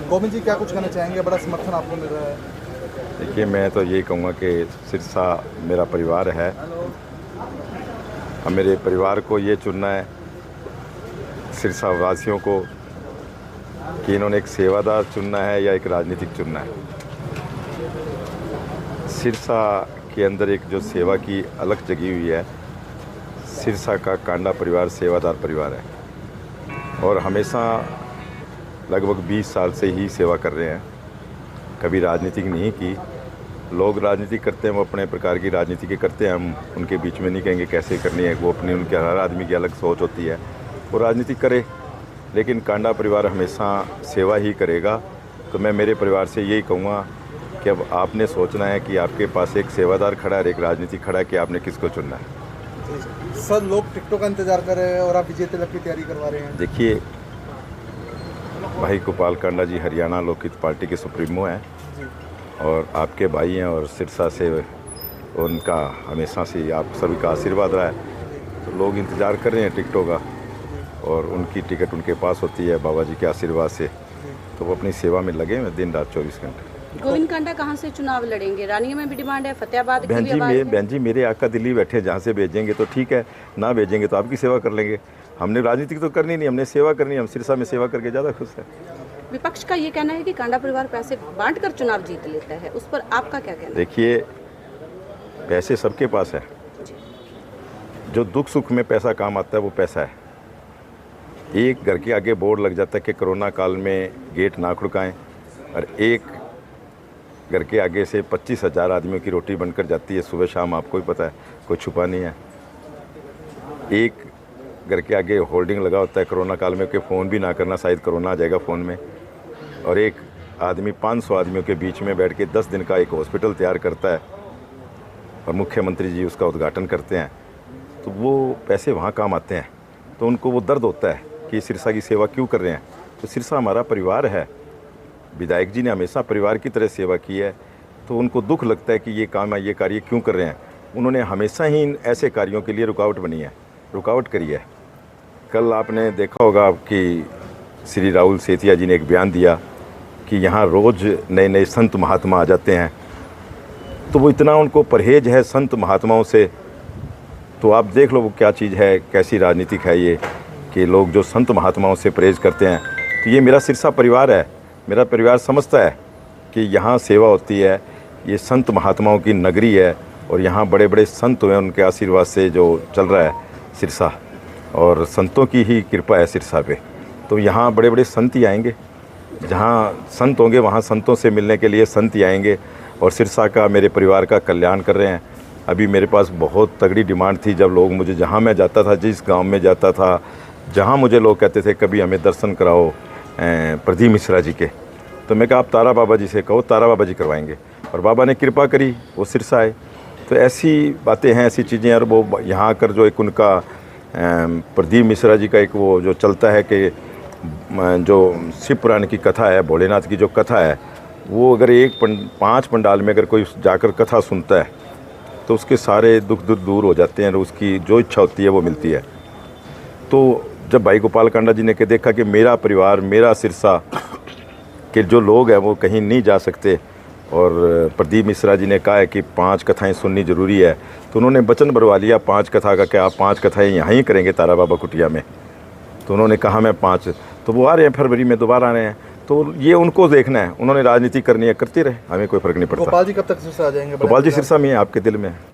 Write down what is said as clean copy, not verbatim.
गोविंद जी क्या कुछ कहना चाहेंगे? बड़ा समर्थन आपको मिल रहा है। देखिए, मैं तो यही कहूँगा कि सिरसा मेरा परिवार है। अब मेरे परिवार को ये चुनना है, सिरसा वासियों को, कि इन्होंने एक सेवादार चुनना है या एक राजनीतिक चुनना है। सिरसा के अंदर एक जो सेवा की अलग जगी हुई है, सिरसा का कांडा परिवार सेवादार परिवार है और हमेशा लगभग 20 साल से ही सेवा कर रहे हैं। कभी राजनीतिक नहीं की। लोग राजनीति करते हैं, वो अपने प्रकार की राजनीति के करते हैं, हम उनके बीच में नहीं कहेंगे कैसे करनी है। वो अपनी, उनके हर आदमी की अलग सोच होती है, वो राजनीति करे, लेकिन कांडा परिवार हमेशा सेवा ही करेगा। तो मैं मेरे परिवार से यही कहूँगा कि अब आपने सोचना है कि आपके पास एक सेवादार खड़ा है और एक राजनीतिक खड़ा है, कि आपने किसको चुनना है। सर, लोग टिकटों का इंतजार कर रहे हैं और आप विजय तिलक की तैयारी करवा रहे हैं। देखिए, भाई गोपाल कांडा जी हरियाणा लोकहित पार्टी के सुप्रीमो हैं और आपके भाई हैं, और सिरसा से उनका हमेशा से आप सभी का आशीर्वाद रहा है। तो लोग इंतज़ार कर रहे हैं टिकटों का, और उनकी टिकट उनके पास होती है बाबा जी के आशीर्वाद से। तो वो अपनी सेवा में लगे हैं दिन रात 24 घंटे। गोविंद कांडा कहाँ से चुनाव लड़ेंगे? रानियों में भी डिमांड है, फतेहाबाद की भी बहन आवाज़ है। बहन जी, मेरे आका दिल्ली बैठे हैं, जहाँ से भेजेंगे तो ठीक है, ना भेजेंगे तो आपकी सेवा कर लेंगे। हमने राजनीति तो करनी नहीं, हमने सेवा करनी है। हम सिरसा में सेवा करके ज़्यादा खुश हैं। विपक्ष का ये कहना है कि कांडा परिवार पैसे बांटकर चुनाव जीत लेता है, उस पर आपका क्या कहना है? देखिए, पैसे सबके पास है। जो दुख सुख में पैसा काम आता है वो पैसा है। एक घर के आगे बोर्ड लग जाता है कि कोरोना काल में गेट ना खुड़काएं, और एक घर के आगे से 25,000 आदमियों की रोटी बनकर जाती है सुबह शाम, आपको ही पता है, कोई छुपा नहीं है। एक घर के आगे होल्डिंग लगा होता है कोरोना काल में कि फ़ोन भी ना करना, शायद कोरोना आ जाएगा फ़ोन में। और एक आदमी 500 आदमियों के बीच में बैठ के 10 दिन का एक हॉस्पिटल तैयार करता है और मुख्यमंत्री जी उसका उद्घाटन करते हैं। तो वो पैसे वहाँ काम आते हैं, तो उनको वो दर्द होता है कि सिरसा की सेवा क्यों कर रहे हैं। तो सिरसा हमारा परिवार है, विधायक जी ने हमेशा परिवार की तरह सेवा की है, तो उनको दुख लगता है कि ये काम है, ये कार्य क्यों कर रहे हैं। उन्होंने हमेशा ही इन ऐसे कार्यों के लिए रुकावट बनी है, रुकावट करी है। कल आपने देखा होगा कि श्री राहुल सेतिया जी ने एक बयान दिया कि यहाँ रोज़ नए नए संत महात्मा आ जाते हैं, तो वो इतना उनको परहेज है संत महात्माओं से। तो आप देख लो वो क्या चीज़ है, कैसी राजनीतिक है ये, कि लोग जो संत महात्माओं से परहेज करते हैं। तो ये मेरा सिरसा परिवार है, मेरा परिवार समझता है कि यहाँ सेवा होती है, ये संत महात्माओं की नगरी है, और यहाँ बड़े बड़े संत हुए, उनके आशीर्वाद से जो चल रहा है सिरसा, और संतों की ही कृपा है सिरसा पे। तो यहाँ बड़े बड़े संत ही आएंगे, जहाँ संत होंगे वहाँ संतों से मिलने के लिए संत ही आएंगे, और सिरसा का, मेरे परिवार का कल्याण कर रहे हैं। अभी मेरे पास बहुत तगड़ी डिमांड थी, जब लोग मुझे, जहाँ मैं जाता था, जिस गांव में जाता था, जहाँ मुझे लोग कहते थे कभी हमें दर्शन कराओ प्रदीप मिश्रा जी के, तो मैं कहा आप तारा बाबा जी से कहो, तारा बाबा जी करवाएंगे। और बाबा ने कृपा करी, वो सिरसा आए। तो ऐसी बातें हैं, ऐसी चीज़ें। और वो यहाँ आकर जो एक उनका प्रदीप मिश्रा जी का एक वो जो चलता है कि जो शिव पुराण की कथा है, भोलेनाथ की जो कथा है, वो अगर 5 पंडाल में अगर कोई जाकर कथा सुनता है तो उसके सारे दुख दूर हो जाते हैं, और उसकी जो इच्छा होती है वो मिलती है। तो जब भाई गोपाल कांडा जी ने के देखा कि मेरा परिवार, मेरा सिरसा के जो लोग हैं वो कहीं नहीं जा सकते, और प्रदीप मिश्रा जी ने कहा है कि 5 कथाएं सुननी ज़रूरी है, तो उन्होंने वचन भरवा लिया 5 कथा का, क्या आप 5 कथाएं यहाँ ही करेंगे तारा बाबा कुटिया में। तो उन्होंने कहा मैं 5, तो वो आ रहे हैं फरवरी में, दोबारा आ रहे हैं। तो ये उनको देखना है, उन्होंने राजनीति करनी है, करते रहे, हमें कोई फ़र्क नहीं पड़ता। गोपाल जी कब तक सिरसा आ जाएंगे? गोपाल जी सिरसा में है, आपके दिल में है।